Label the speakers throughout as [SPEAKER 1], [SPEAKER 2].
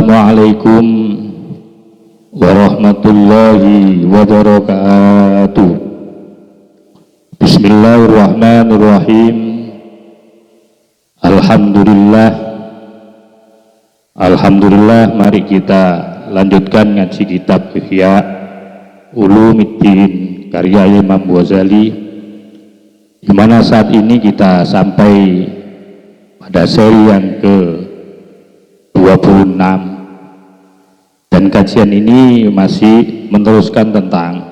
[SPEAKER 1] Assalamualaikum warahmatullahi wabarakatuh. Bismillahirrahmanirrahim. Alhamdulillah, mari kita lanjutkan ngaji kitab Ihya Ulumuddin karya Imam Ghazali, di mana saat ini kita sampai pada seri yang ke-26, dan kajian ini masih meneruskan tentang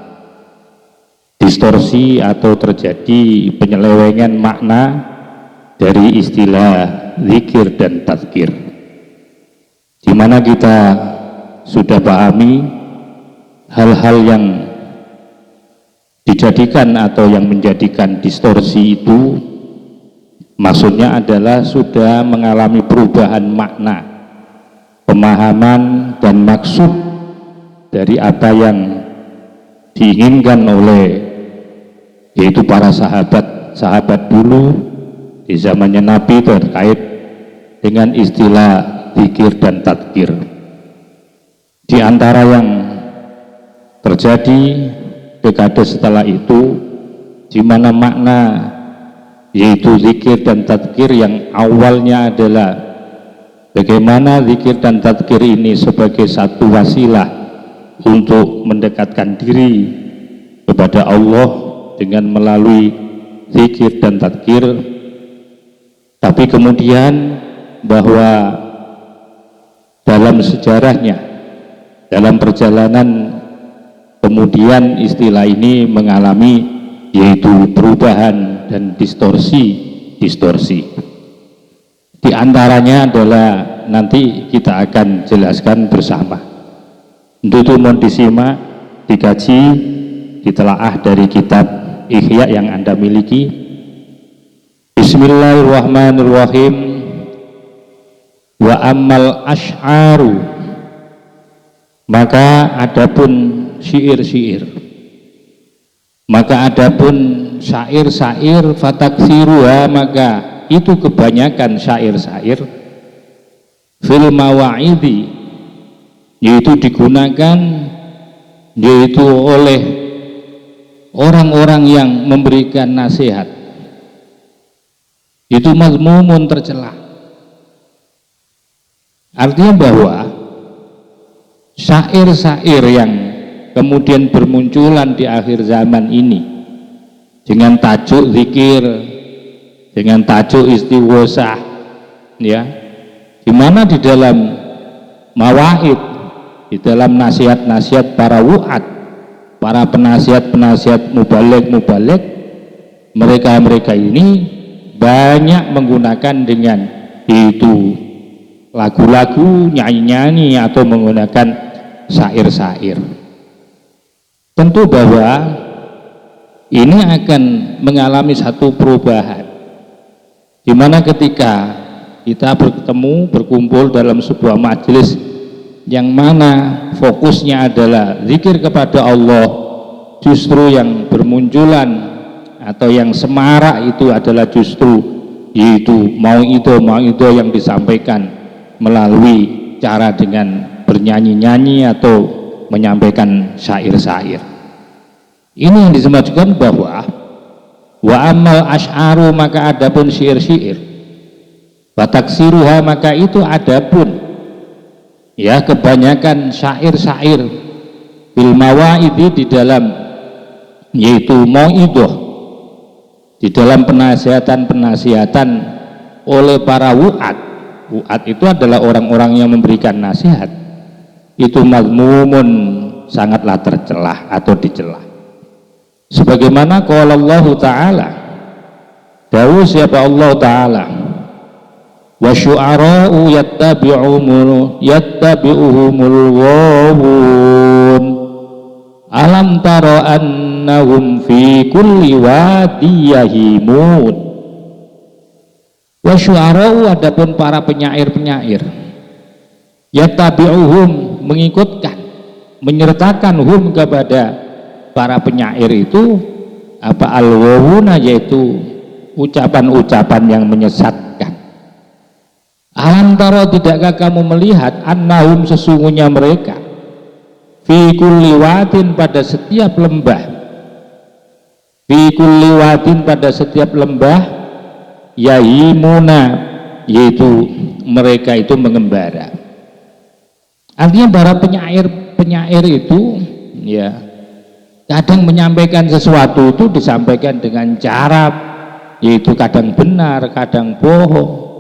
[SPEAKER 1] distorsi atau terjadi penyelewengan makna dari istilah zikir dan tadzkir, di mana kita sudah pahami hal-hal yang dijadikan atau yang menjadikan distorsi itu maksudnya adalah sudah mengalami perubahan makna, pemahaman dan maksud dari apa yang diinginkan oleh yaitu para sahabat dulu di zamannya Nabi terkait dengan istilah zikir dan tadzkir. Di antara yang terjadi dekade setelah itu, di mana makna yaitu zikir dan tadzkir yang awalnya adalah bagaimana zikir dan tadzkir ini sebagai satu wasilah untuk mendekatkan diri kepada Allah dengan melalui zikir dan tadzkir, tapi kemudian bahwa dalam sejarahnya, dalam perjalanan kemudian istilah ini mengalami yaitu perubahan dan distorsi. Di antaranya adalah nanti kita akan jelaskan bersama. Untuk itu mohon disimak, dikaji, ditelaah dari kitab Ihya yang Anda miliki. Bismillahirrahmanirrahim. Wa ammal asy'aru, maka adapun syair-syair, maka adapun syair-syair, fataksiruha, maka itu kebanyakan syair-syair, fil mawa'idhi, yaitu digunakan yaitu oleh orang-orang yang memberikan nasihat, itu mazmumun, tercela. Artinya bahwa syair-syair yang kemudian bermunculan di akhir zaman ini dengan tajuk zikir, dengan tajuk istighosah, ya, di mana di dalam mawaid, di dalam nasihat-nasihat para wu'ad, para penasihat-penasihat mubaligh, mereka ini banyak menggunakan dengan itu lagu-lagu, nyanyi-nyanyi, atau menggunakan syair-syair. Tentu bahwa ini akan mengalami satu perubahan, di mana ketika kita berkumpul dalam sebuah majelis yang mana fokusnya adalah zikir kepada Allah, justru yang bermunculan atau yang semarak itu adalah justru yaitu mau'idhah yang disampaikan melalui cara dengan bernyanyi-nyanyi atau menyampaikan syair-syair. Ini yang disebutkan bahwa wa amal asy'aru, maka adapun syair-syair, wa taksiruha, maka itu adapun ya kebanyakan syair-syair, bil mawa'idhi, di dalam yaitu mau'idhah, di dalam penasihatan oleh para wu'ad. Wu'ad itu adalah orang-orang yang memberikan nasihat, itu mazmumun, sangatlah tercelah atau dicela. Sebagaimana qala Allah Ta'ala, dawuh siapa Allah Ta'ala, wa syu'ara'u yattabi'uhumul ghawun, alam tara annahum fi kulli wadi yahimun. Wa syu'ara'u, adapun para penyair-penyair, yattabi'uhum, mengikutkan, menyertakan hum, kepada para penyair itu apa, al-ghawuna, yaitu ucapan-ucapan yang menyesatkan, Alam taro, tidakkah kamu melihat, annahum, sesungguhnya mereka, fi kulli wadin, pada setiap lembah, fi kulli wadin, pada setiap lembah, yahimuna, yaitu mereka itu mengembara. Artinya para penyair itu ya kadang menyampaikan sesuatu itu disampaikan dengan cara yaitu kadang benar, kadang bohong.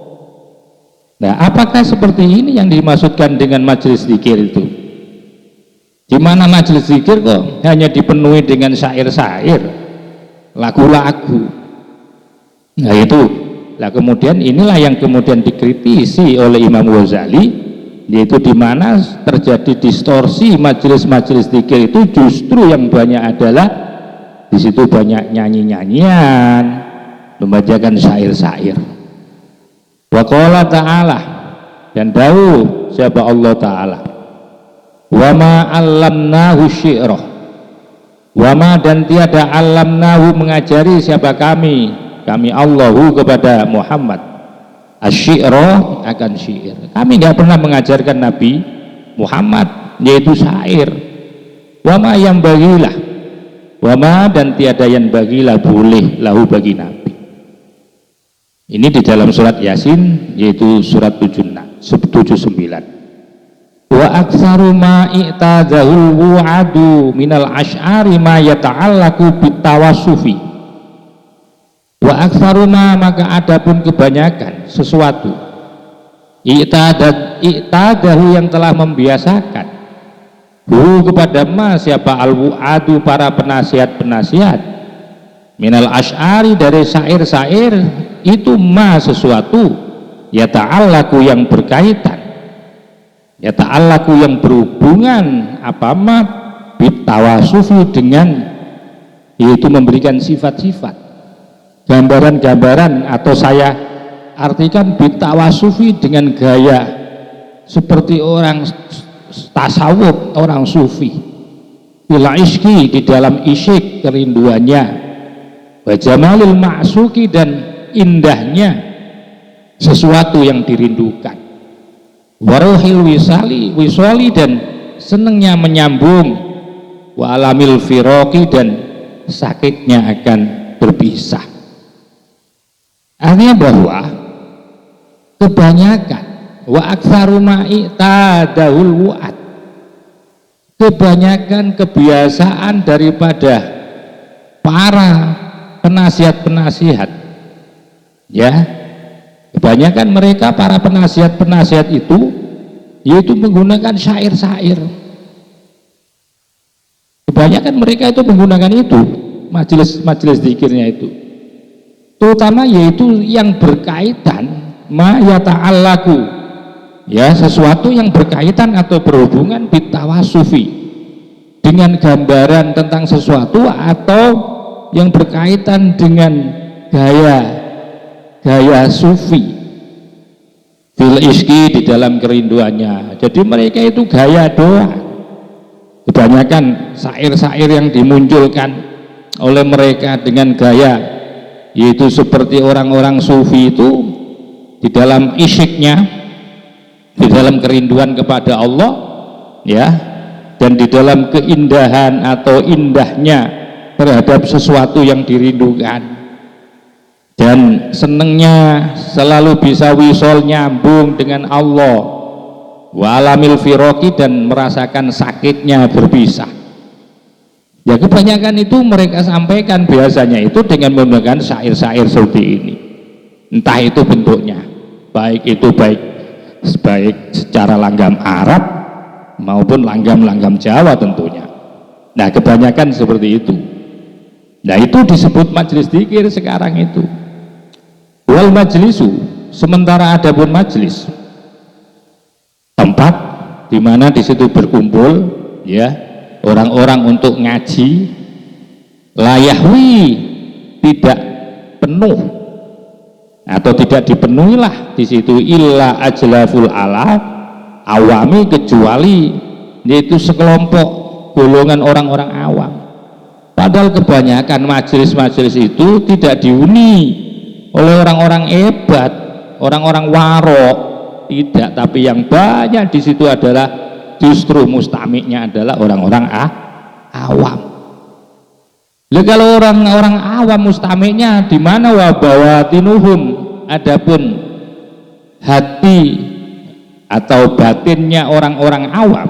[SPEAKER 1] Nah, apakah seperti ini yang dimaksudkan dengan majelis zikir itu? Di mana majelis zikir kok hanya dipenuhi dengan syair-syair, lagu-lagu. Nah itu, nah kemudian inilah yang kemudian dikritisi oleh Imam Ghazali, yaitu di mana terjadi distorsi majelis-majelis zikir itu justru yang banyak adalah di situ banyak nyanyi-nyanyian, membacakan syair-syair. Wa qala ta'ala, dan dawuh siapa Allah Ta'ala, wa ma 'allamnahu syi'rah, wa ma, dan tiada, 'allamnahu, mengajari siapa kami Allahu kepada Muhammad, asy-syi'ra, akan syair. Kami tidak pernah mengajarkan Nabi Muhammad yaitu syair. Wa ma yang bagilah, wa ma, dan tiada yang bagilah boleh lahu bagi Nabi. Ini di dalam surat Yasin, yaitu surat 79. Wa aktsaru ma i'tadahul wu'adu minal asy'ari ma yata'allaqu bitawassufi. Wa aktsaru ma, maka adapun kebanyakan sesuatu, i'tadahu, yang telah membiasakan, hu, kepada ma, siapa, al wu'adu, para penasihat-penasihat, minal asy'ari, dari syair-syair, itu ma, sesuatu, ya ta'allaku, yang berkaitan, ya ta'allaku, yang berhubungan, apa ma, bitawasufi, dengan yaitu memberikan sifat-sifat, gambaran-gambaran, atau saya artikan bitawasufi, dengan gaya seperti orang tasawuf, orang sufi, bila iski, di dalam isyik, kerinduannya, wa jamalil ma'suki, dan indahnya sesuatu yang dirindukan, warohil wisali, dan senangnya menyambung, wa alamil firoki, dan sakitnya akan berpisah. Artinya bahwa kebanyakan, wa aktsaru ma i'tadahul wu'ad, kebanyakan kebiasaan daripada para penasihat-penasihat, ya, kebanyakan mereka para penasihat-penasihat itu yaitu menggunakan syair-syair. Kebanyakan mereka itu menggunakan itu, majelis zikirnya itu, terutama yaitu yang berkaitan ma yata'allaku, ya, sesuatu yang berkaitan atau berhubungan bitawasufi, dengan gambaran tentang sesuatu, atau yang berkaitan dengan gaya sufi, fil iski, di dalam kerinduannya. Jadi mereka itu gaya doa. Kebanyakan syair-syair yang dimunculkan oleh mereka dengan gaya yaitu seperti orang-orang sufi itu, di dalam isyiknya, di dalam kerinduan kepada Allah, ya, dan di dalam keindahan atau indahnya terhadap sesuatu yang dirindukan, dan senengnya selalu bisa wisol, nyambung dengan Allah, wa alamil firoki, dan merasakan sakitnya berpisah. Ya, kebanyakan itu mereka sampaikan biasanya itu dengan menggunakan syair-syair seperti ini, entah itu bentuknya baik secara langgam Arab maupun langgam Jawa tentunya. Nah, kebanyakan seperti itu. Nah, itu disebut majelis zikir sekarang itu. Wal majlisu, sementara adapun majlis, tempat di mana di situ berkumpul, ya, orang-orang untuk ngaji, layahwi, tidak penuh atau tidak dipenuhilah di situ illa ajlaful awami, kecuali yaitu sekelompok golongan orang-orang awam. Padahal kebanyakan majelis-majelis itu tidak dihuni oleh orang-orang hebat, orang-orang warok, tidak, tapi yang banyak di situ adalah justru mustamiknya adalah orang-orang awam. Lalu kalau orang-orang awam mustamiknya di mana? Wa bawatinuhum, adapun hati atau batinnya orang-orang awam,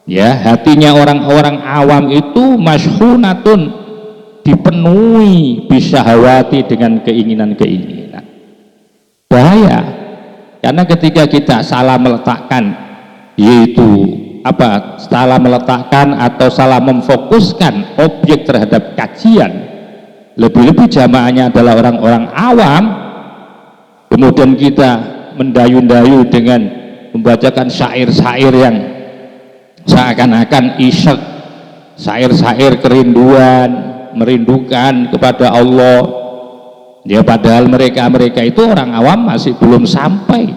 [SPEAKER 1] ya, hatinya orang-orang awam itu masyhunatun, dipenuhi bisyahwati, dengan keinginan-keinginan. Bahaya, karena ketika kita salah meletakkan, yaitu salah meletakkan atau salah memfokuskan objek terhadap kajian, lebih-lebih jamaahnya adalah orang-orang awam, kemudian kita mendayu-dayu dengan membacakan syair-syair yang seakan-akan isyek, syair-syair kerinduan, merindukan kepada Allah, ya, padahal mereka itu orang awam masih belum sampai,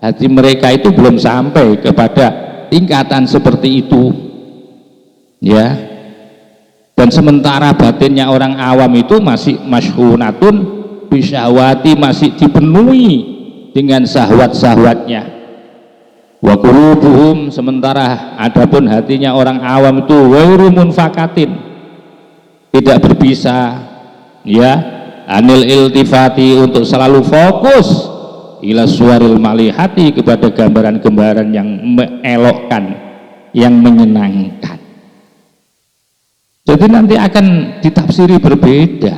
[SPEAKER 1] hati mereka itu belum sampai kepada tingkatan seperti itu, ya. Dan sementara batinnya orang awam itu masih masyhunatun bisyahwati, masih dipenuhi dengan syahwat-syahwatnya. Wa qulubuhum, sementara adapun hatinya orang awam itu ghairu munfakatin, tidak berpisah, ya, anil iltifati, untuk selalu fokus ila suwaril malihati, kepada gambaran-gambaran yang mengelokkan, yang menyenangkan. Jadi nanti akan ditafsiri berbeda,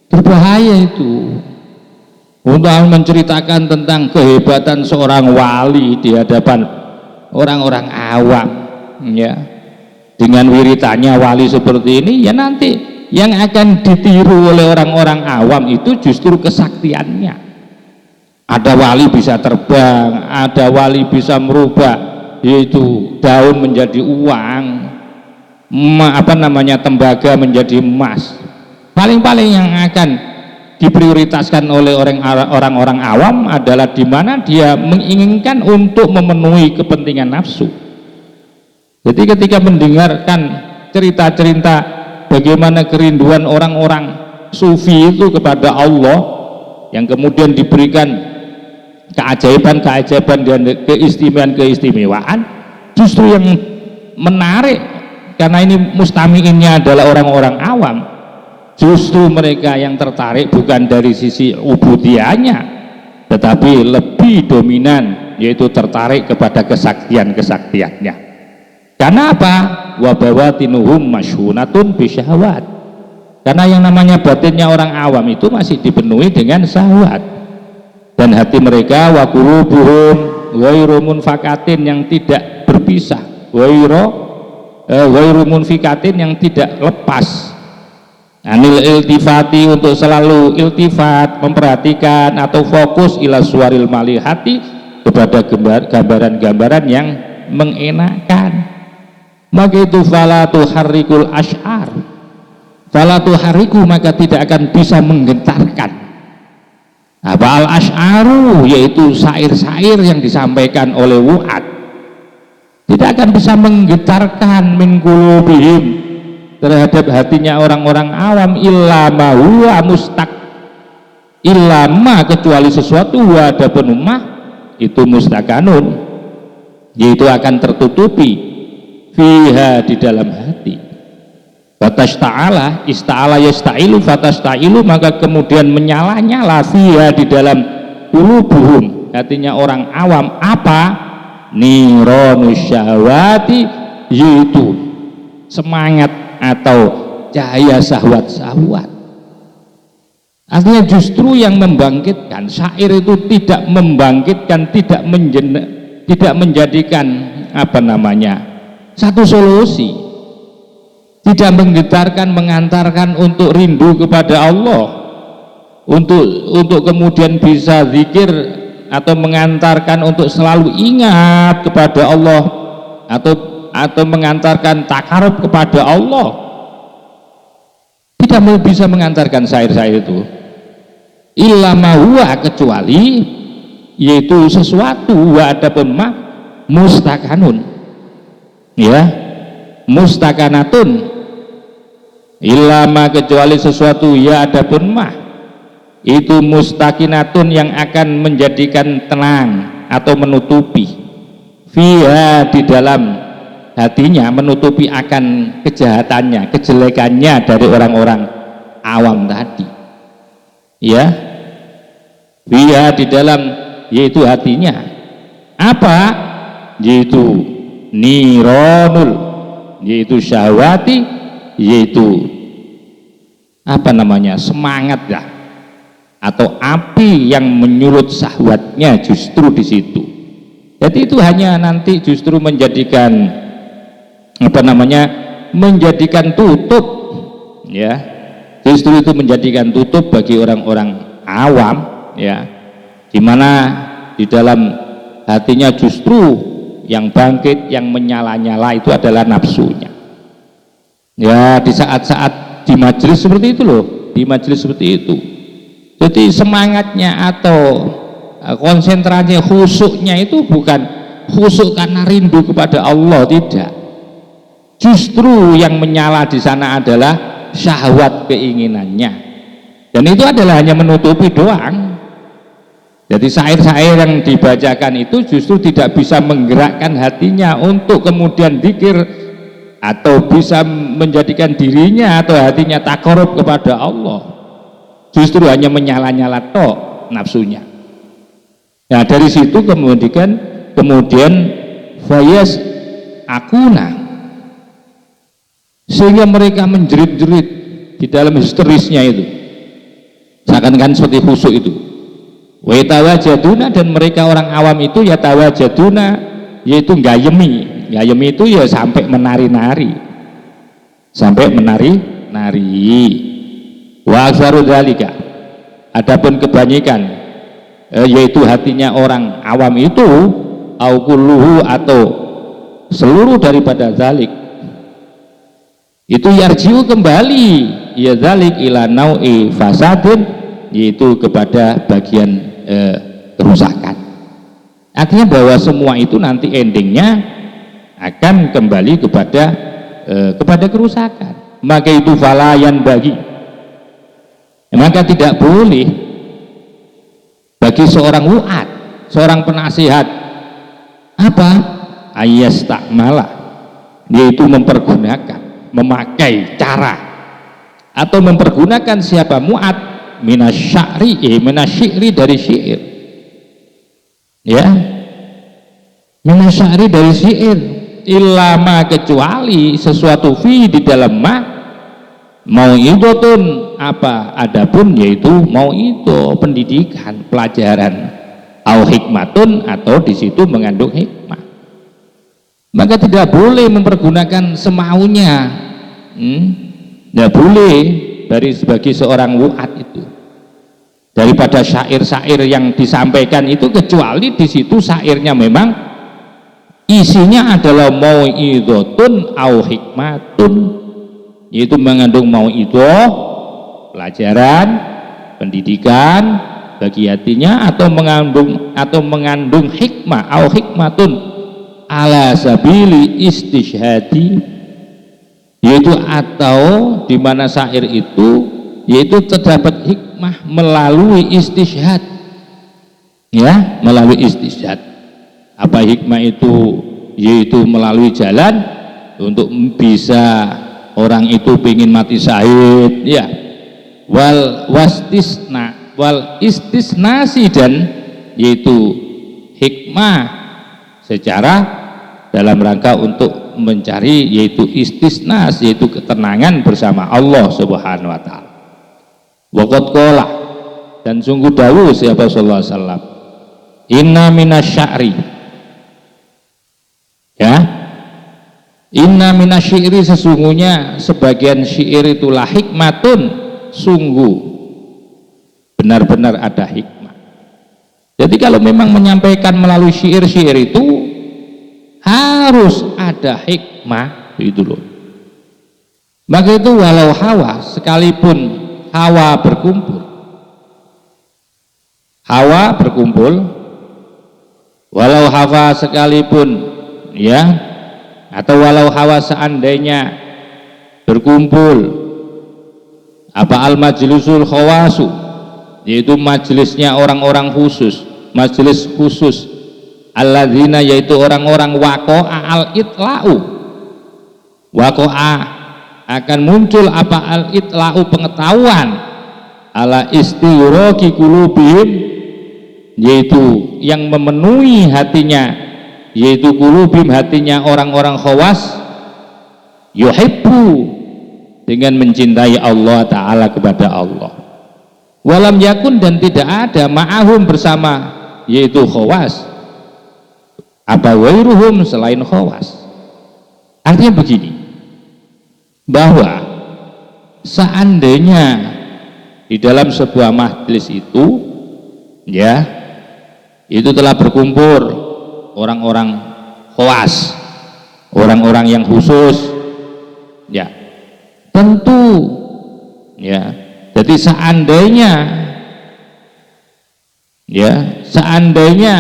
[SPEAKER 1] berbahaya itu. Untuk menceritakan tentang kehebatan seorang wali di hadapan orang-orang awam, ya, dengan wiritannya wali seperti ini, ya nanti yang akan ditiru oleh orang-orang awam itu justru kesaktiannya. Ada wali bisa terbang, ada wali bisa merubah yaitu daun menjadi uang, tembaga menjadi emas. Paling-paling yang akan diprioritaskan oleh orang-orang awam adalah di mana dia menginginkan untuk memenuhi kepentingan nafsu. Jadi ketika mendengarkan cerita-cerita bagaimana kerinduan orang-orang sufi itu kepada Allah, yang kemudian diberikan keajaiban-keajaiban dan keistimewaan-keistimewaan, justru yang menarik, karena ini mustamiinnya adalah orang-orang awam, justru mereka yang tertarik bukan dari sisi ubudiyahnya, tetapi lebih dominan, yaitu tertarik kepada kesaktian-kesaktiannya. Karena apa? Wa bawatinuhum masyhunatun bisyahwat, karena yang namanya batinnya orang awam itu masih dipenuhi dengan syahwat. Dan hati mereka wa qulubuhum ghairu munfakatin, yang tidak berpisah, ghairu munfikatin, yang tidak lepas, anil iltifati, untuk selalu iltifat, memperhatikan atau fokus ila suwaril malihati, kepada gambaran-gambaran yang mengenakan. Maka itu fala tuharrikul asy'ar, fala tuhariku, maka tidak akan bisa menggentarkan al asy'aru, yaitu syair-syair yang disampaikan oleh wu'ad, tidak akan bisa menggetarkan min qulubihim, terhadap hatinya orang-orang awam, illa ma huwa mustaq, illa ma, kecuali sesuatu, wa adapun ummah itu mustakanun, yaitu akan tertutupi, fiha, di dalam hati. Fatasta'ala, ista'ala yasta'ilu, fatastailu, maka kemudian menyala-nyala, fiha, di dalam qulubuhum, hatinya orang awam, apa? Nironus syahwati, yaitu semangat atau cahaya syahwat-syahwat. Artinya justru yang membangkitkan, syair itu tidak membangkitkan, tidak menjadikan satu solusi, tidak menggetarkan, mengantarkan untuk rindu kepada Allah, untuk kemudian bisa zikir, atau mengantarkan untuk selalu ingat kepada Allah, atau mengantarkan takarub kepada Allah. Tidak bisa mengantarkan syair-syair itu, illa ma huwa, kecuali yaitu sesuatu, wa adapun ma mustakanun, ya, mustakanatun, illa ma, kecuali sesuatu, ya adapun ma, itu mustakinatun yang akan menjadikan tenang atau menutupi fiha di dalam hatinya, menutupi akan kejahatannya, kejelekannya dari orang-orang awam tadi, ya. Fiha di dalam, yaitu hatinya apa, yaitu nironul, yaitu syahwati, yaitu apa namanya, semangat ya, atau api yang menyulut syahwatnya justru di situ. Jadi itu hanya nanti justru menjadikan apa namanya, menjadikan tutup, ya, justru itu menjadikan tutup bagi orang-orang awam, ya, dimana di dalam hatinya justru yang bangkit, yang menyala-nyala itu adalah nafsunya, ya. Di saat-saat di majelis seperti itu loh, di majelis seperti itu, jadi semangatnya atau konsentrasinya, khusyuknya itu bukan khusyuk karena rindu kepada Allah, tidak. Justru yang menyala di sana adalah syahwat keinginannya, dan itu adalah hanya menutupi doang. Jadi syair-syair yang dibacakan itu justru tidak bisa menggerakkan hatinya untuk kemudian dzikir, atau bisa menjadikan dirinya atau hatinya takarub kepada Allah. Justru hanya menyala-nyala tok nafsunya. Nah, dari situ kemudian fayas akuna, sehingga mereka menjerit-jerit di dalam histerisnya itu, seakan-akan seperti khusyuk itu. Wa yatawajaduna, dan mereka orang awam itu yatawajaduna, yaitu gayemi. Gayemi itu ya sampai menari-nari, sampai menari-nari. Wa aksaru dzalika, adapun kebanyakan yaitu hatinya orang awam itu, au kulluhu, atau seluruh daripada zalik, itu yarjiu kembali, ya zalik ila nau'i fasadin, yaitu kepada bagian kerusakan. Artinya bahwa semua itu nanti endingnya akan kembali kepada kerusakan. Maka itu falayan bagi, maka tidak boleh bagi seorang wu'ad, seorang penasihat, apa, ayas takmalah, yaitu mempergunakan, memakai cara atau mempergunakan siapa, mu'ad, minasyiri, dari syair, ya, minasyiri dari syair, ilama, kecuali sesuatu fi di dalam mau idotun, apa, adapun yaitu mau itu pendidikan, pelajaran, au hikmatun, atau di situ mengandung hikmah. Maka tidak boleh mempergunakan semaunya, tidak boleh dari sebagai seorang wu'ad itu daripada syair-syair yang disampaikan itu, kecuali di situ syairnya memang isinya adalah mau'idhatun au hikmatun, yaitu mengandung mau'idhah, pelajaran, pendidikan bagi hatinya, atau mengandung hikmah, au hikmatun ala sabili istishhadi, yaitu atau di mana syair itu yaitu terdapat hikmah melalui istishhad, ya, melalui istishhad. Apa hikmah itu? Yaitu melalui jalan untuk bisa orang itu ingin mati syahid, ya, wal istisnasi, dan yaitu hikmah secara dalam rangka untuk mencari, yaitu istisnas, yaitu ketenangan bersama Allah Subhanahu wa taala. Waqad qala, dan sungguh dawuh siapa sallallahu alaihi wasallam, inna minasy'ari, ya, inna minasyi'ri, sesungguhnya sebagian syair itulah hikmatun, sungguh benar-benar ada hikmah. Jadi kalau memang menyampaikan melalui syair-syair itu harus ada hikmah, itu loh. Maka itu walau hawa, sekalipun hawa berkumpul, walau hawa sekalipun, ya, atau walau hawa seandainya berkumpul, apa, al majlisul khawasu, yaitu majelisnya orang-orang khusus, majelis khusus. Alladzina, yaitu orang-orang waqa'a al-itla'u, waqa'a akan muncul apa al-itla'u, pengetahuan, ala istighraqi qulubihim, yaitu yang memenuhi hatinya, yaitu qulubihim, hatinya orang-orang khawas, yuhibbu, dengan mencintai Allah Ta'ala, kepada Allah. Walam yakun, dan tidak ada, ma'ahum, bersama, yaitu khawas, apa wairuhum, selain khawas. Artinya begini, bahwa seandainya di dalam sebuah majelis itu, ya, itu telah berkumpul orang-orang khawas, orang-orang yang khusus, ya, tentu, ya, jadi seandainya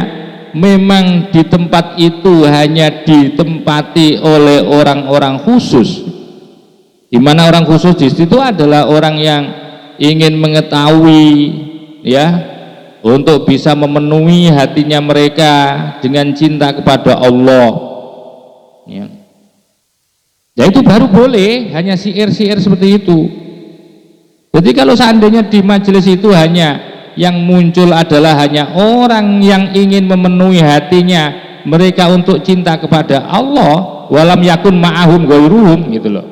[SPEAKER 1] memang di tempat itu hanya ditempati oleh orang-orang khusus, di mana orang khusus di situ adalah orang yang ingin mengetahui, ya, untuk bisa memenuhi hatinya mereka dengan cinta kepada Allah, ya. Ya, itu baru boleh hanya syair-syair seperti itu. Jadi kalau seandainya di majelis itu hanya yang muncul adalah hanya orang yang ingin memenuhi hatinya mereka untuk cinta kepada Allah, walam yakun ma'ahum ghairuhum, gitu loh.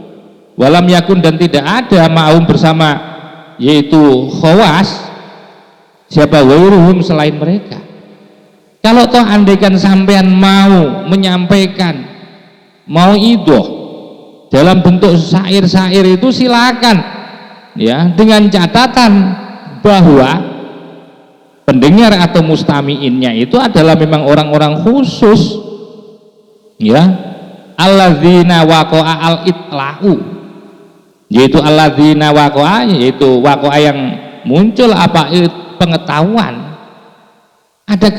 [SPEAKER 1] Walam yakun, dan tidak ada ma'ahum, bersama, yaitu khawas, siapa ghairuhum, selain mereka. Kalau toh andaikan sampean mau menyampaikan, mau idoh dalam bentuk syair-syair itu silakan, ya, dengan catatan bahwa pendengar atau mustami'innya itu adalah memang orang-orang khusus, ya, alladzina waqa'a al-itla'u, yaitu alladzina waqa'a, yaitu waqa'a yang muncul apa, pengetahuan, ada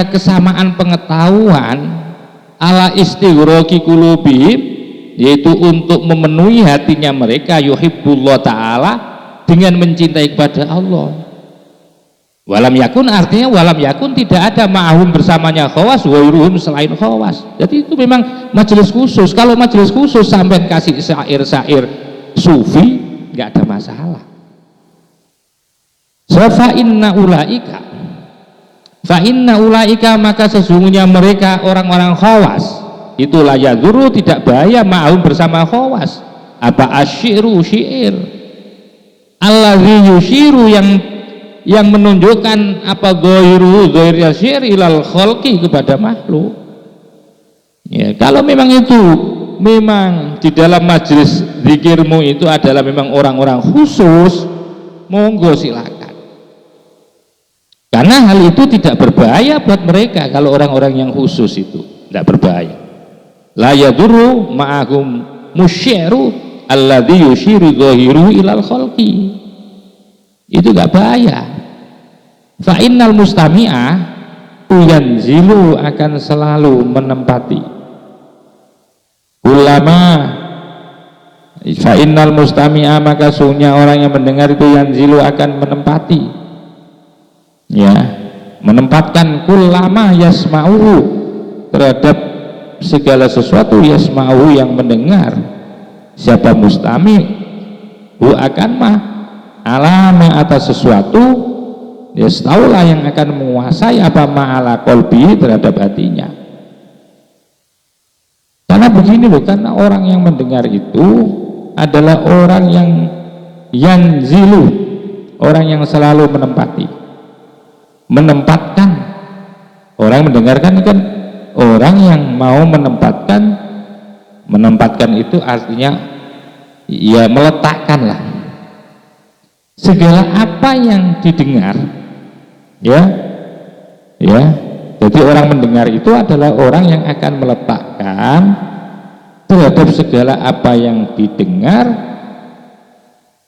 [SPEAKER 1] kesamaan pengetahuan, ala istighraqi qulubihim, yaitu untuk memenuhi hatinya mereka, yuhibbullah ta'ala, dengan mencintai kepada Allah. Walam yakun, artinya walam yakun, tidak ada ma'ahum, bersamanya khawas, wairuhum, selain khawas. Jadi itu memang majelis khusus. Kalau majelis khusus sampai kasih syair-syair sufi, nggak ada masalah. Fa inna ulaika, maka sesungguhnya mereka orang-orang khawas itu la yadhuru, tidak bahaya, ma'ahum, bersama khawas, apa asyiru, syair, allazi yusyiru, yang menunjukkan apa, ghairu, ghairil syair, ilal khalqi, kepada makhluk. Ya, kalau memang itu memang di dalam majelis zikirmu itu adalah memang orang-orang khusus, monggo silakan, karena hal itu tidak berbahaya buat mereka. Kalau orang-orang yang khusus itu tidak berbahaya. La yadurru ma'ahum musyiru alladzi yusyiru ghairu ilal khalqi, itu gak bahaya. Fa innal mustami'ah yanzilu, akan selalu menempati, ulama, fa innal mustami'ah, maka sungguhnya orang yang mendengar itu yanzilu, akan menempati, ya, menempatkan ulama yasma'uhu, terhadap segala sesuatu, yasma'uhu, yang mendengar, siapa mustami', hu, akan mah, alama, atas sesuatu, ya, setaulah yang akan menguasai apa, ma'ala qalbi, terhadap hatinya. Karena begini loh, karena orang yang mendengar itu adalah orang yang yanzilu, orang yang selalu menempatkan. Orang mendengarkan kan orang yang mau menempatkan itu artinya ya meletakkan lah segala apa yang didengar, ya. Jadi orang mendengar itu adalah orang yang akan meletakkan terhadap segala apa yang didengar,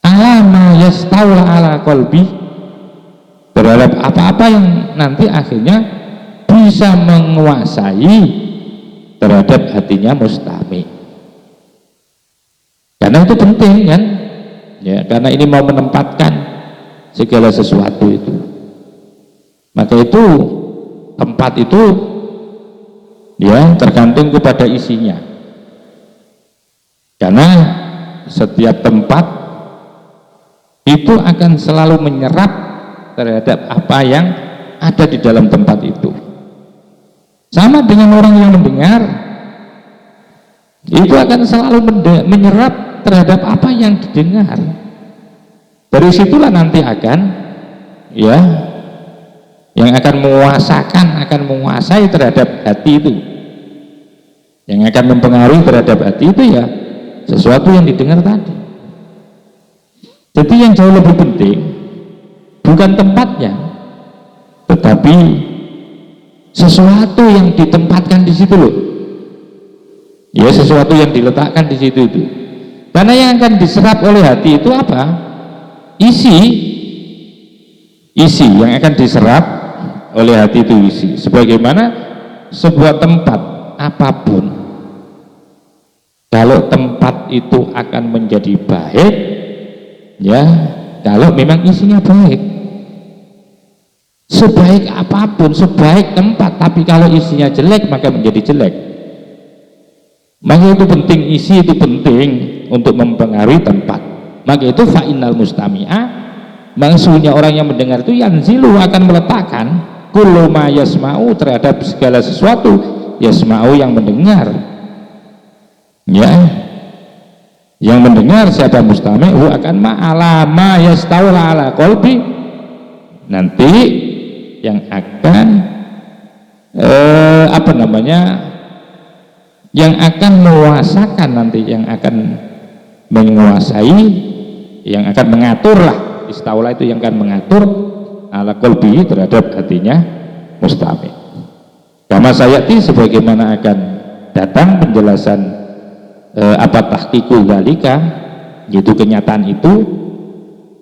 [SPEAKER 1] alama yastaula ala qalbi, terhadap apa-apa yang nanti akhirnya bisa menguasai terhadap hatinya mustami. Karena itu penting kan, ya, karena ini mau menempatkan segala sesuatu itu. Maka itu tempat itu ya tergantung kepada isinya, karena setiap tempat itu akan selalu menyerap terhadap apa yang ada di dalam tempat itu. Sama dengan orang yang mendengar, itu akan selalu menyerap terhadap apa yang didengar. Dari situlah nanti akan ya yang akan menguasai terhadap hati itu, yang akan mempengaruhi terhadap hati itu ya sesuatu yang didengar tadi. Jadi yang jauh lebih penting bukan tempatnya, tetapi sesuatu yang ditempatkan di situ loh. Ya, sesuatu yang diletakkan di situ itu. Karena yang akan diserap oleh hati itu apa? Isi yang akan diserap oleh hati itu isi. Sebagaimana sebuah tempat apapun, kalau tempat itu akan menjadi baik, ya kalau memang isinya baik. Sebaik apapun, sebaik tempat, tapi kalau isinya jelek maka menjadi jelek. Maka itu penting, isi itu penting untuk mempengaruhi tempat. Maka itu fa'innal mustami'a, maksudnya orang yang mendengar itu yanzilu akan meletakkan kullu ma yasma'u terhadap segala sesuatu yasma'u yang mendengar, ya yang mendengar siapa mustami'u akan ma'ala ma yastawla ala qalbi, nanti yang akan yang akan menguasakan, nanti yang akan menguasai, yang akan mengatur lah, istawla itu yang akan mengatur ala qalbi terhadap hatinya mustami'. Kama sayati, sebagaimana akan datang penjelasan tahqiqul dzalika, yaitu kenyataan itu,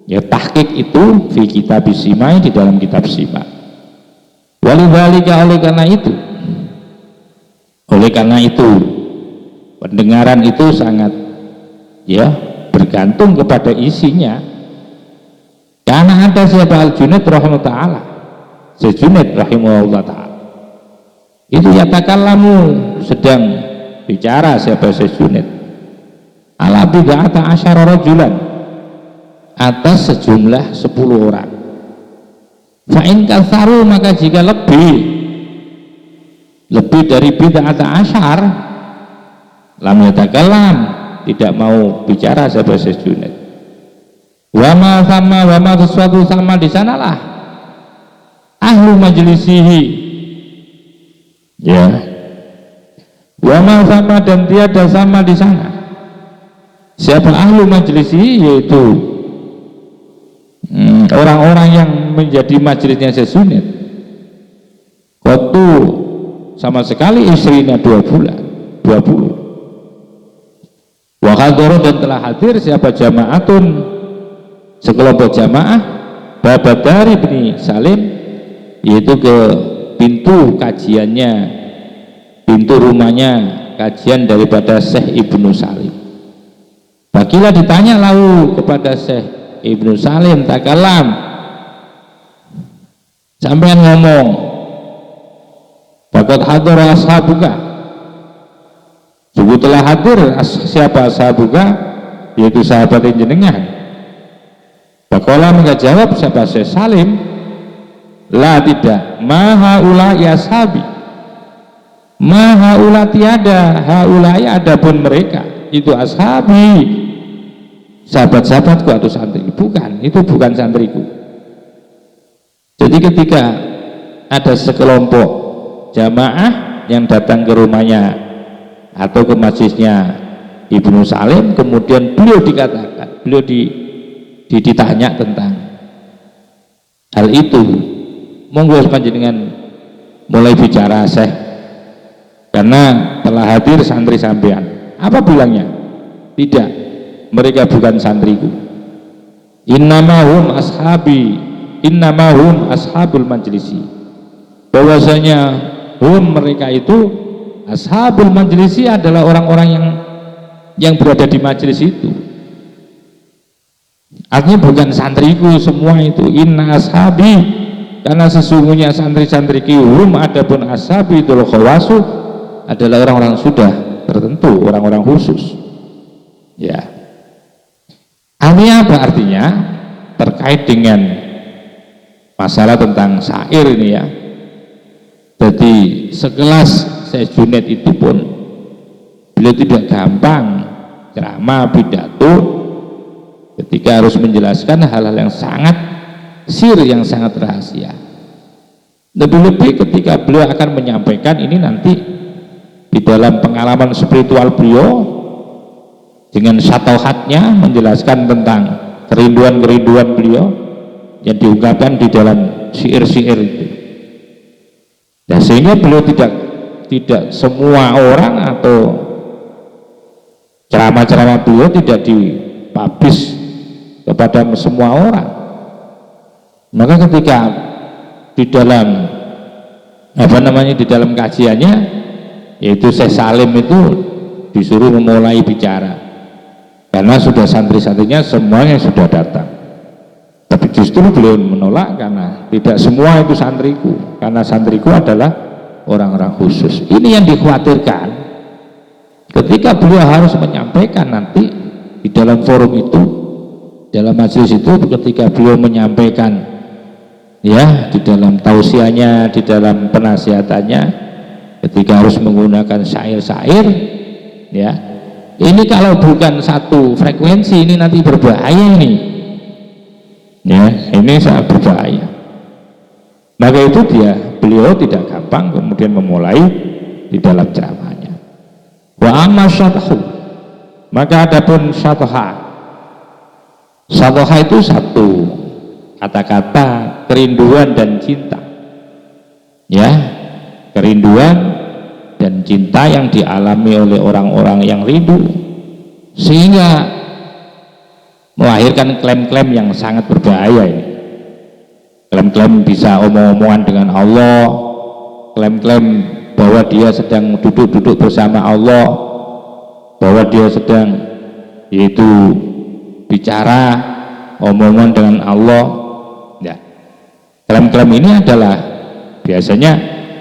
[SPEAKER 1] ya tahqiq itu fi kitab Simai, di dalam kitab Sima. Walidzalika, oleh karena itu pendengaran itu sangat ya bergantung kepada isinya. Karena ada siapa Al-Junaid rahimahullah ta'ala, Junaid rahimahullah ta'ala itu yatakallamu, sedang bicara siapa Junaid ala bid'ata asyara rajulan, atas sejumlah 10 orang. Fa'in katharu, maka jika lebih dari bid'ata asyar, lam yatakallam, tidak mau bicara siapa Junaid. Wama sesuatu sama di sanalah ahlu majlisihi, ya. Wama sama, dan tiada sama di sana siapa ahlu majlisihi, yaitu orang-orang yang menjadi majelisnya Junaid. Kotu sama sekali istrinya 20. Wa hadara, dan telah hadir siapa jama'atun, sekelompok jamaah, babadari bin Salim, yaitu ke pintu kajiannya, pintu rumahnya kajian daripada Syekh Ibnu Salim. Bagilah ditanya lalu kepada Syekh Ibnu Salim, takalam, sampean ngomong, bakat hadara ashabuka, sungguh telah hadir siapa ashabuka, yaitu sahabat jenengan. Bakola, maka jawab siapa Syekh Salim, la, tidak, maha ula ya sahabi, maha ula tiada, haulai adapun mereka itu ashabi, sahabat-sahabatku atau santri, bukan, itu bukan santriku. Jadi ketika ada sekelompok jamaah yang datang ke rumahnya atau ke masjidnya Ibnu Salim, kemudian beliau ditanya tentang hal itu, monggo panjenengan mulai bicara Syekh, karena telah hadir santri sampean. Apa bilangnya? Tidak, mereka bukan santriku. Innamahum ashabul majlisi, bahwasanya mereka itu ashabul majlisi, adalah orang-orang yang berada di majelis itu. Artinya bukan santriku semua itu, inna ashabi, karena sesungguhnya santri-santri hum adapun ashabi itu khawasu adalah orang-orang sudah tertentu, orang-orang khusus. Ya. Artinya apa? Artinya terkait dengan masalah tentang syair ini ya. Jadi sekelas Syekh Junaid itu pun beliau tidak gampang ceramah pidato ketika harus menjelaskan hal-hal yang sangat sir, yang sangat rahasia. Lebih-lebih ketika beliau akan menyampaikan ini nanti di dalam pengalaman spiritual beliau dengan syatohatnya menjelaskan tentang kerinduan-kerinduan beliau yang diungkapkan di dalam syair-syair itu. Nah, sehingga beliau tidak semua orang atau ceramah-ceramah beliau tidak dipublish kepada semua orang. Maka ketika di dalam di dalam kajiannya, yaitu Syekh Salim itu disuruh memulai bicara karena sudah santri-santrinya semuanya sudah datang. Tapi justru beliau menolak karena tidak semua itu santriku, karena santriku adalah orang-orang khusus. Ini yang dikhawatirkan ketika beliau harus menyampaikan nanti di dalam forum itu, dalam majelis itu, ketika beliau menyampaikan ya di dalam tausiahnya, di dalam penasihatannya, ketika harus menggunakan syair-syair ya, ini kalau bukan satu frekuensi ini nanti berbahaya ini ya, ini sangat berbahaya. Maka itu beliau tidak gampang kemudian memulai di dalam ceramahnya. Wa amma syathu, maka adapun syatha itu satu kata-kata kerinduan dan cinta ya, kerinduan dan cinta yang dialami oleh orang-orang yang rindu sehingga melahirkan klaim-klaim yang sangat berbahaya ini. Klaim-klaim bisa omong-omongan dengan Allah, klaim-klaim bahwa dia sedang duduk-duduk bersama Allah, bahwa dia sedang yaitu bicara omongan dengan Allah ya. Klaim-klaim ini adalah biasanya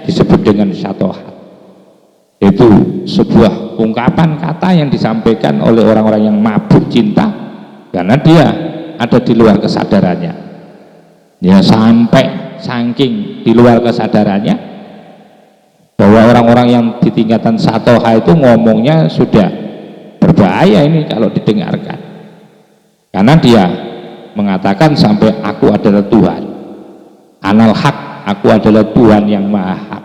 [SPEAKER 1] disebut dengan syatohat, itu sebuah ungkapan kata yang disampaikan oleh orang-orang yang mabuk cinta karena dia ada di luar kesadarannya ya, sampai saking di luar kesadarannya bahwa orang-orang yang di tingkatan syatoha itu ngomongnya sudah berbahaya ini kalau didengarkan, karena dia mengatakan sampai aku adalah Tuhan, anal haq, aku adalah Tuhan yang maha hak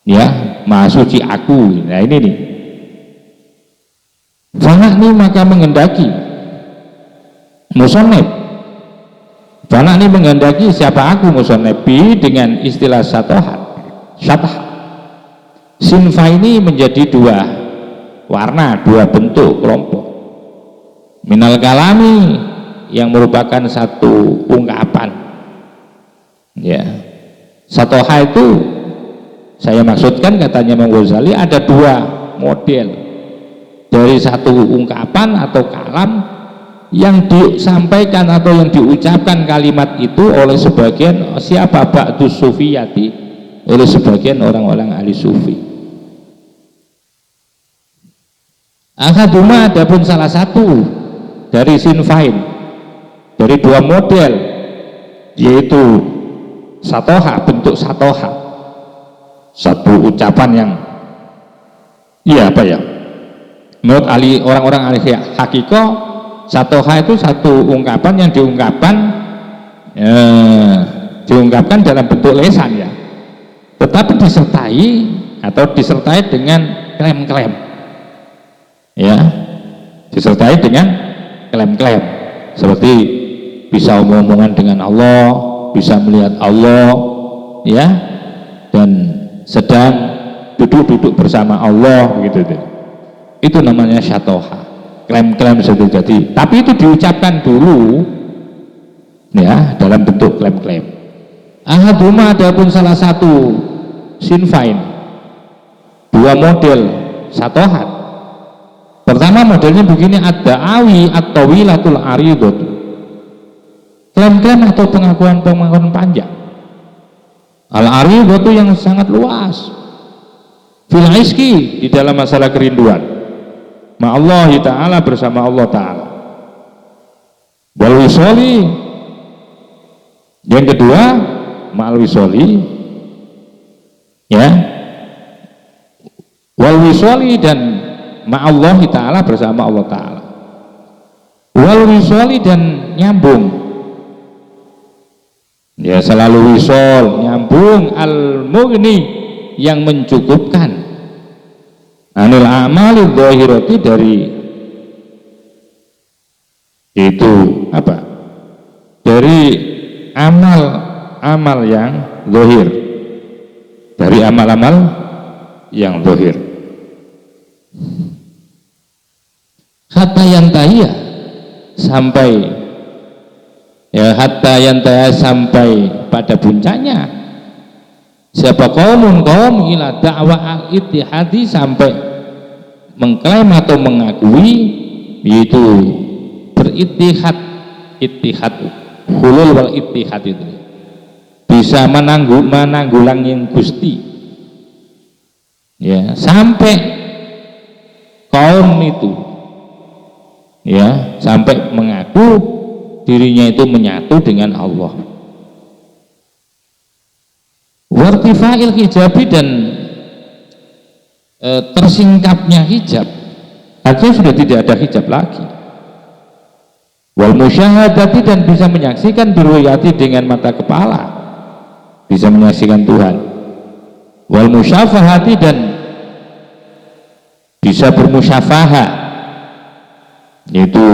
[SPEAKER 1] ya, maha suci aku. Nah ini nih Fanak ini maka menghendaki musonib, Fanak ini menghendaki siapa aku musonib dengan istilah syatohat, syatah. Sinfa ini menjadi dua warna, dua bentuk kelompok. Minal kalami yang merupakan satu ungkapan ya, syatoha itu saya maksudkan katanya Imam Ghazali ada dua model dari satu ungkapan atau kalam yang disampaikan atau yang diucapkan kalimat itu oleh sebagian siapa ba'dus sufiyati, oleh sebagian orang-orang ahli sufi. Ahaduma adapun salah satu dari sinfain, dari dua model, yaitu syatoha, bentuk syatoha, satu ucapan yang iya apa ya, menurut orang-orang ahli hakiko, syatoha itu satu ungkapan yang diungkapkan dalam bentuk lesan ya, tetapi disertai dengan klaim-klaim ya, disertai dengan klaim-klaim seperti bisa omong-omongan dengan Allah, bisa melihat Allah ya, dan sedang duduk-duduk bersama Allah gitu deh. Itu namanya syatoha, klaim-klaim sejati, tapi itu diucapkan dulu ya dalam bentuk klaim-klaim. Ahaduma adapun salah satu sinfain, dua model syatohat. Pertama modelnya begini, ad-da'awi at-tawilatul aridut,
[SPEAKER 2] klaim-klaim atau pengakuan-pengakuan panjang. Al-arifatu yang sangat luas fil iski, di dalam masalah kerinduan ma'allahi ta'ala, bersama Allah ta'ala. Wal wisoli, yang kedua ma'al wisoli, ya, wal wisoli, dan ma'allahi ta'ala, bersama Allah ta'ala. Wal wisoli, dan nyambung, ya, selalu wisol, nyambung, al-mughni, yang mencukupkan, anil amali dhahirati, dari itu apa? Dari amal-amal yang zahir, dari amal-amal yang zahir. Hatta yantahiyah, sampai, ya, hatta yantahiyah, sampai pada puncaknya. Siapa kaum ila da'wa al-ittihadi, sampai mengklaim atau mengakui, yaitu berittihad, ittihad, hulul wal ittihad, itu bisa menanggulangi Gusti, ya, sampai kaum itu, ya, sampai mengaku dirinya itu menyatu dengan Allah. Wartifa'il hijabi, dan tersingkapnya hijab, artinya sudah tidak ada hijab lagi. Wal musyahadati, dan bisa menyaksikan biruyati, dengan mata kepala, bisa menyaksikan Tuhan. Wal musyafahati, dan bisa bermusyafahah, yaitu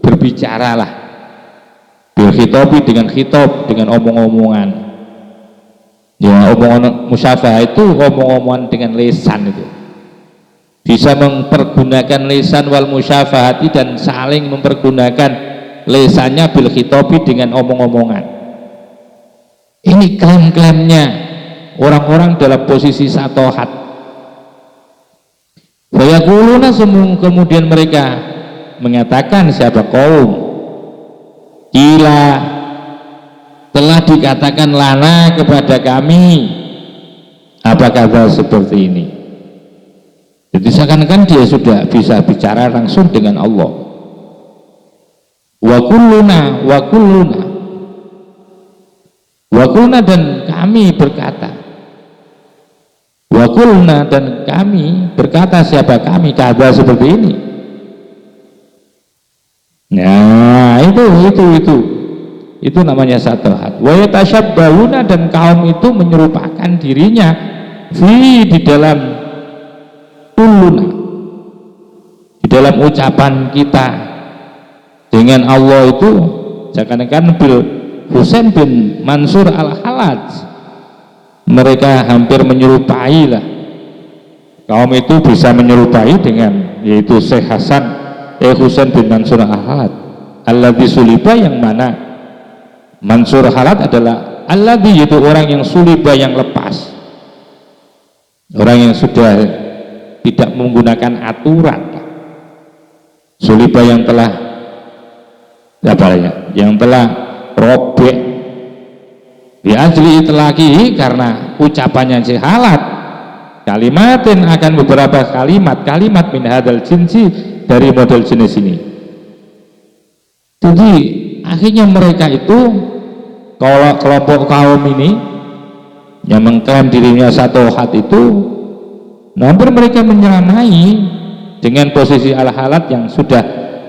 [SPEAKER 2] berbicaralah, bil khitobi, dengan khitab, dengan omong-omongan. Ya, omongan musyafah itu omong-omongan dengan lisan, itu bisa mempergunakan lisan wal musyafahati, dan saling mempergunakan lisannya bil khitobi, dengan omong-omongan. Ini klaim-klaimnya orang-orang dalam posisi satohat. Wayaquluna, kemudian mereka mengatakan, siapa kaum, kila, telah dikatakan lana, kepada kami, apa kata seperti ini. Jadi seakan-akan dia sudah bisa bicara langsung dengan Allah. Wa kulluna, dan kami berkata, wa kulluna, dan kami berkata, siapa kami, kata seperti ini. Nah, itu namanya satohat. Wa yatasyabbahuna, dan kaum itu menyerupakan dirinya di dalam kulluna, di dalam ucapan kita dengan Allah itu, seakan-akan bil Husain bin Mansur al-Halaj, mereka hampir menyerupai lah, kaum itu bisa menyerupai dengan, yaitu Syekh Husain bin Mansur al-Halaj, alladzi suliba, yang mana Mansur Halad adalah alladzi, yaitu orang yang suliba, yang lepas, orang yang sudah tidak menggunakan aturan. Suliba yang telah yang telah robek di ajli itlaqi, karena ucapannya si Halad, kalimatin, akan beberapa kalimat min hadal jinsi, dari model jenis ini. Jadi akhirnya mereka itu, kalau kelompok kaum ini yang mengklaim dirinya satohat itu, hampir mereka menyeramai dengan posisi al-halat yang sudah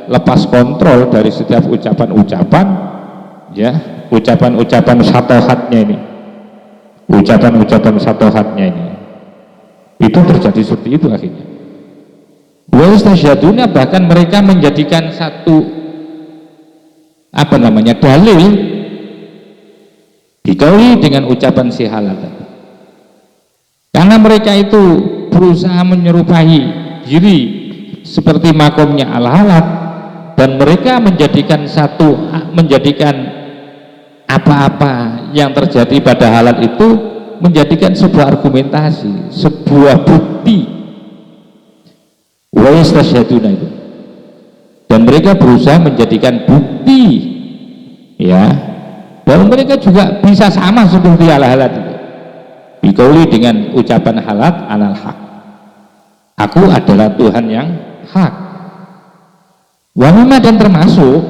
[SPEAKER 2] lepas kontrol dari setiap ucapan-ucapan, ya, ucapan-ucapan satohatnya ini, ucapan-ucapan satohatnya ini, itu terjadi seperti itu akhirnya. Wa istasyaduna, bahkan mereka menjadikan satu dalil dikauli dengan ucapan si Halad, karena mereka itu berusaha menyerupai diri seperti makomnya al-Halad, dan mereka menjadikan apa-apa yang terjadi pada Halad itu menjadikan sebuah argumentasi, sebuah bukti. Wa yastasyaduna itu, dan mereka berusaha menjadikan bukti ya, bahwa mereka juga bisa sama seperti al-halat itu. Bikauli dengan ucapan halat anal haq, aku adalah Tuhan yang hak. Wa mimma, dan termasuk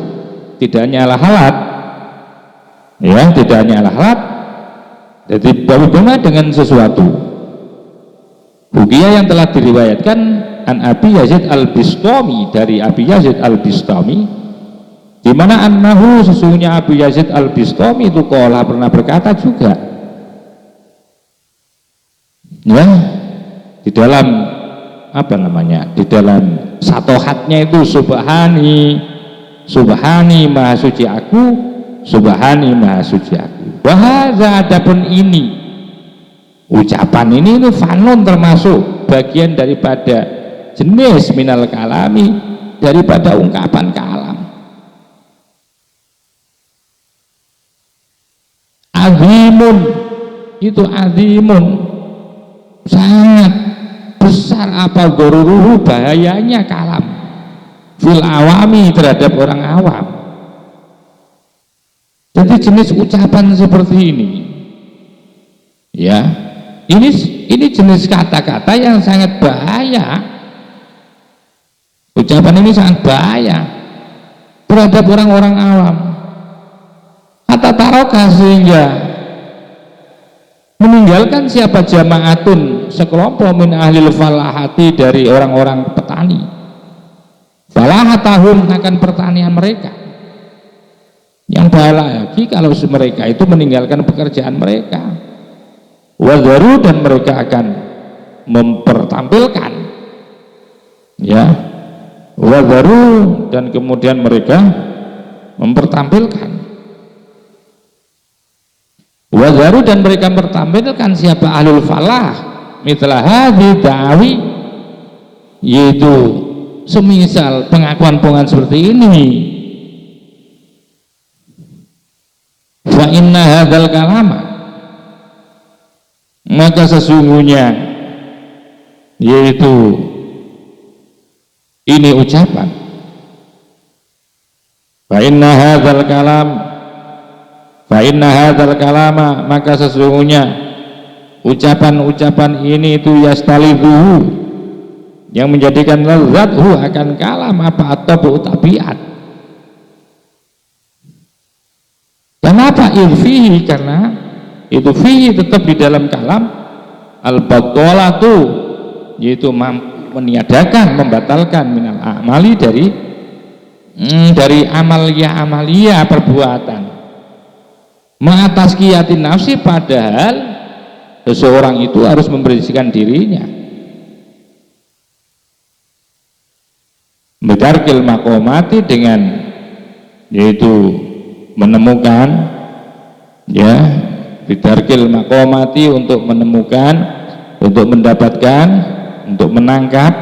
[SPEAKER 2] tidak hanya al-halat, ya, tidak hanya al-halat, jadi bahwa dengan sesuatu Bukia yang telah diriwayatkan an Abi Yazid al-Bistami, dari Abi Yazid al-Bistami, di mana annahu, sesungguhnya Abi Yazid al-Bistami itu qala, pernah berkata juga, ya, di dalam apa namanya, di dalam satohatnya itu subhani maha suci aku, subhani maha suci aku. Bahasa adapun ini, ucapan ini itu fanun, termasuk bagian daripada jenis minal kalami, daripada ungkapan kalam. Azimun, itu azimun, sangat besar apa goruruhu, bahayanya kalam fil awami, terhadap orang awam. Jadi jenis ucapan seperti ini, ya, ini jenis kata-kata yang sangat bahaya. Ucapan ini sangat bahaya terhadap orang-orang awam. Kata taroka, sehingga meninggalkan siapa jamaatun, sekelompok min ahlil falahati, dari orang-orang petani, falahatahum, akan pertanian mereka. Yang bahaya lagi kalau mereka itu meninggalkan pekerjaan mereka, wadaru, dan mereka akan mempertampilkan, ya, wadaru, dan kemudian mereka mempertampilkan, wadaru, dan mereka mempertampilkan siapa ahlul falah, mitlah hadhi da'wi, yaitu semisal pengakuan-pengakuan seperti ini. Fa inna hadzal kalama, maka sesungguhnya yaitu ini ucapan, fa inna hadzal kalam, fa inna hadzal kalama, maka sesungguhnya ucapan-ucapan ini itu yastalibuhu, yang menjadikan lazathu akan kalam apa atau tabiat. Kenapa? Ilfihi, karena itu fihi, tetap di dalam kalam, al-batolatu, yaitu meniadakan, membatalkan, minal amali, dari amalia perbuatan, ma'ataskiyatin nafsi, padahal seseorang itu harus membersihkan dirinya, bidarkil makomati, dengan yaitu menemukan, ya, bidarkil makomati, untuk menemukan, untuk mendapatkan, untuk menangkap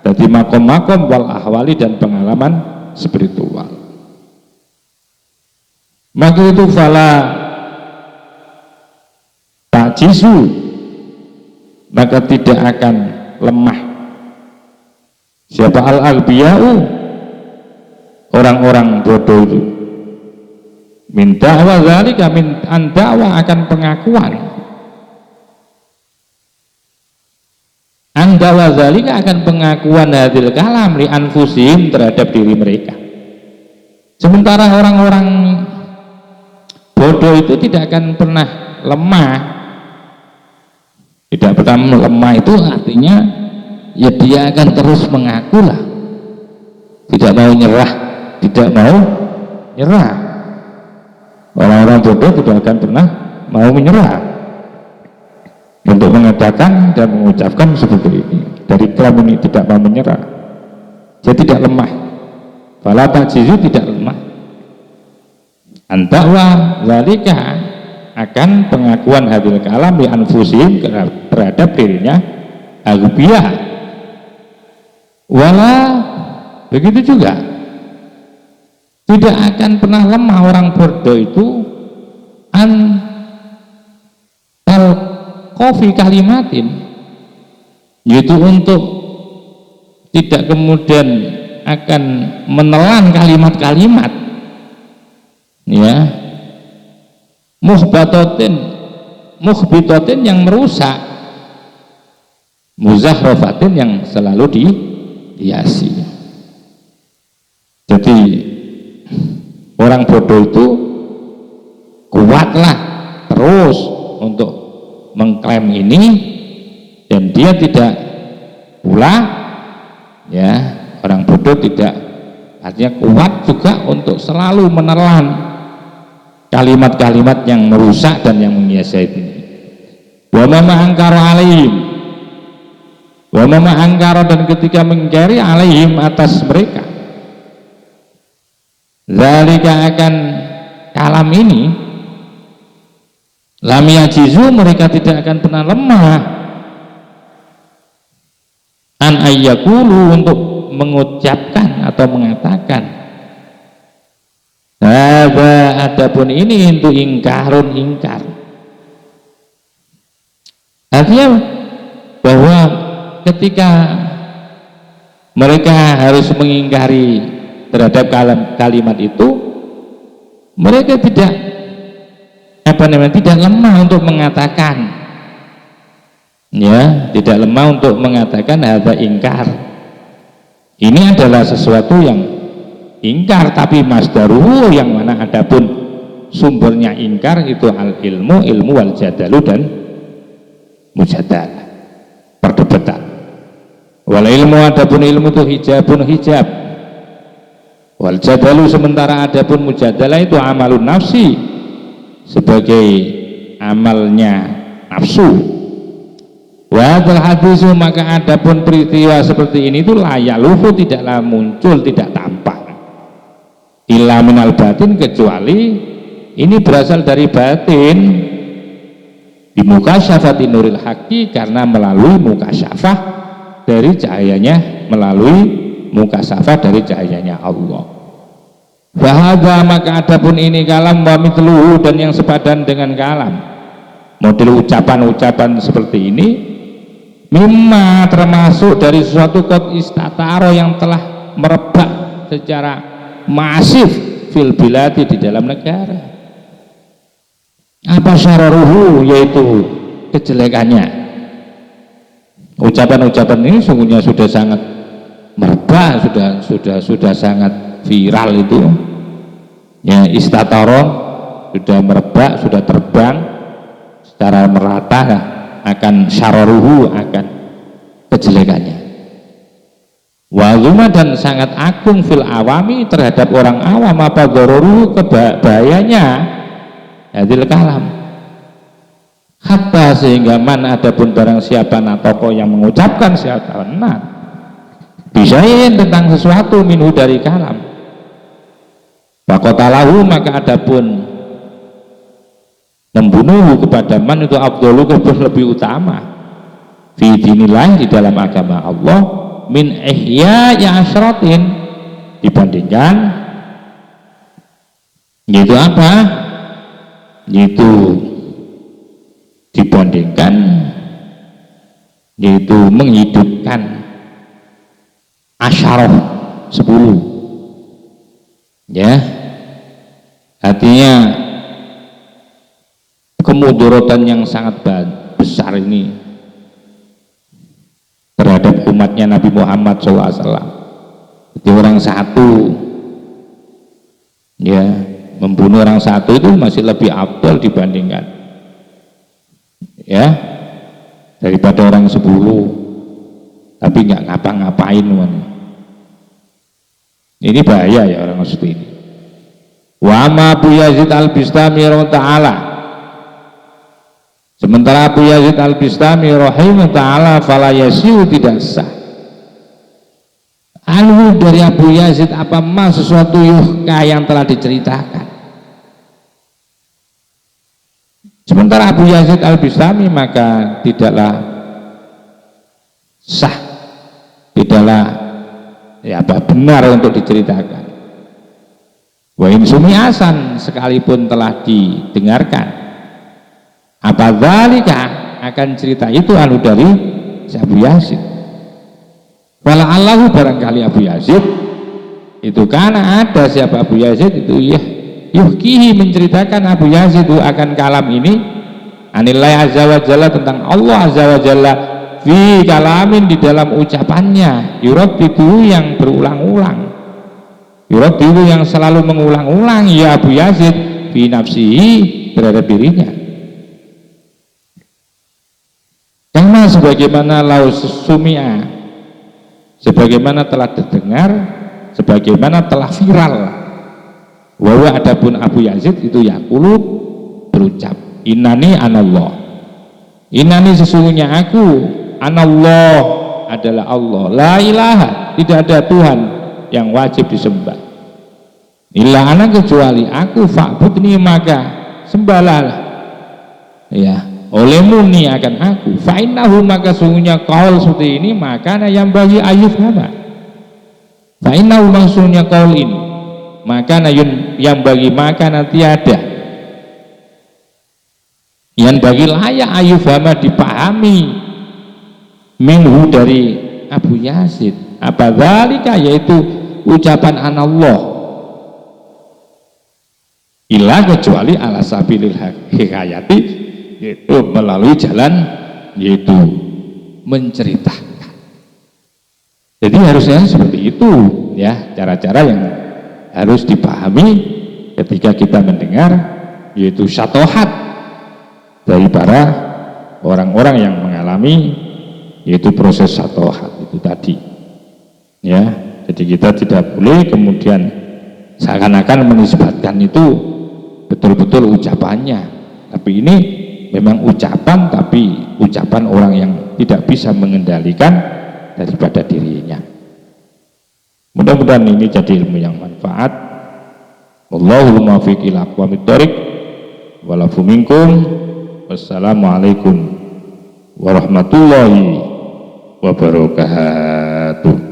[SPEAKER 2] dari makom-makom wal ahwali, dan pengalaman spiritual. Maka itu fala tajisu, maka tidak akan lemah siapa al-albiya'u, orang-orang bodoh itu, min da'wa zalika, min anda'wa, akan pengakuan, anda'wa zalika, akan pengakuan hadil kalam li anfusim, terhadap diri mereka. Sementara orang-orang bodoh itu tidak akan pernah lemah. Tidak pernah lemah itu artinya ya dia akan terus mengaku lah, tidak mau nyerah, tidak mau nyerah. Orang-orang bodoh tidak akan pernah mau menyerah untuk mengatakan dan mengucapkan seperti ini. Dari klaim ini tidak mau menyerah, dia tidak lemah. Fala ta'jizu, tidak lemah. Antakwa zalika, akan pengakuan hadil kalam li anfusim, terhadap dirinya, agubiyah. Wala, begitu juga tidak akan pernah lemah orang bodoh itu an kofi kalimatin, yaitu untuk tidak kemudian akan menelan kalimat-kalimat, ya, muhbitatin yang merusak, muzahrafatin yang selalu dihiasi. Jadi orang bodoh itu kuatlah terus untuk mengklaim ini, dan dia tidak pula, ya, orang bodoh tidak artinya kuat juga untuk selalu menelan kalimat-kalimat yang merusak dan yang menghiasi ini. Wa ma angkara alaihim, wa ma angkara, dan ketika mengingkari alaihim atas mereka, zalika akan kalam ini, lam yajizu, mereka tidak akan pernah lemah an ayyakulu, untuk mengucapkan atau mengatakan adapun ini untuk ingkarun, ingkar. Artinya bahwa ketika mereka harus mengingkari terhadap kalimat itu, mereka tidak tidak lemah untuk mengatakan, ya, tidak lemah untuk mengatakan hadza ingkar, ini adalah sesuatu yang ingkar, tapi masdaruhu, yang mana adapun sumbernya ingkar itu al ilmu, ilmu wal jadalu, dan mujadalah, perdebatan. Wal ilmu, adapun ilmu itu hijabun, hijab. Wal jadalu, sementara adapun mujadalah itu amalun nafsi, sebagai amalnya nafsu. Wa hadzal hadisu, maka adapun peristiwa seperti ini itu layaluhu, tidaklah muncul, tidak tampak, illa minal batin, kecuali ini berasal dari batin, bimukasyafati nuril haqi, karena melalui mukasyafah dari cahayanya, melalui mukasyafah dari cahayanya Allah. Bahwa maka adapun ini kalam wa mithluhu, dan yang sepadan dengan kalam, model ucapan-ucapan seperti ini, mimma, termasuk dari suatu qad istataro, yang telah merebak secara masif fil biladi, di dalam negara. Apa syararuhu, yaitu kejelekannya. Ucapan-ucapan ini sungguhnya sudah sangat merebak, sudah sangat viral itu, ya, istataro, sudah merebak, sudah terbang secara merata, akan syararuhu, akan kejelekannya. Wazuma, dan sangat agung fil awami, terhadap orang awam, apa dororuhu, bahayanya hadil kalam, hatta sehingga man, adapun barang siapa natoko, yang mengucapkan siapa bisain, tentang sesuatu, minhu, dari kalam, fakotalahu, maka adapun membunuh kepada man itu afdalu, lebih utama, fi dinillah, di dalam agama Allah, min ihya ya asyratin, dibandingkan yaitu apa, yaitu dibandingkan, yaitu menghidupkan asyarah 10, ya, artinya kemudaratan yang sangat besar ini terhadap umatnya Nabi Muhammad SAW. Jadi orang satu, ya, membunuh orang satu itu masih lebih afdal dibandingkan, ya, daripada orang 10 tapi nggak ngapa-ngapain. Ini bahaya, ya, orang seperti ini. Wa ma Abu Yazid al-Bistami ta'ala, sementara Abu Yazid al-Bistami rahimahullah ta'ala, fala yasiu, tidak sah anhu, dari Abu Yazid, apa ma, sesuatu yuhka, yang telah diceritakan. Sementara Abu Yazid al-Bistami, maka tidaklah sah, tidaklah, ya, benar untuk diceritakan. Wa in sumi'asan, sekalipun telah didengarkan, apa dzalika, akan cerita itu anu dari Abu Yazid. Wala Allahu, barangkali Abu Yazid itu, karena ada siapa Abu Yazid itu, ya, yuhkihi menceritakan Abu Yazid akan kalam ini anillahi azza wa jalla tentang Allah azza wa jalla fi kalamin di dalam ucapannya yuraddidu yang berulang-ulang yuraddidu yang selalu mengulang-ulang ya Abu Yazid fi nafsihi terhadap dirinya karena sebagaimana lau sumi'a sebagaimana telah terdengar sebagaimana telah viral bahwa adapun Abu Yazid itu yaqulu berucap innani anallah innani sesungguhnya aku anallah adalah Allah la ilaha tidak ada Tuhan yang wajib disembah illa ana kecuali aku fa'budni maka sembahlah ya olehmu ni akan aku fa'innahu maka sesungguhnya qaul seperti ini maka yang bagi ayuf hama fa'innahu maksudnya qaul ini maka yang bagi maka nanti ada yang bagi layak ayufama dipahami minhu dari Abu Yazid apa dzalika yaitu ucapan anallah illa kecuali ala sabilil hikayati yaitu melalui jalan yaitu menceritakan jadi harusnya seperti itu ya cara-cara yang harus dipahami ketika kita mendengar yaitu syatohat dari para orang-orang yang mengalami yaitu proses syatohat itu tadi ya jadi kita tidak boleh kemudian seakan-akan menisbatkan itu betul-betul ucapannya tapi ini memang ucapan tapi ucapan orang yang tidak bisa mengendalikan daripada dirinya. Mudah-mudahan ini jadi ilmu yang manfaat. Wallahul muwaffiq ila aqwamit thoriq. Walafu minkum. Wassalamualaikum warahmatullahi wabarakatuh.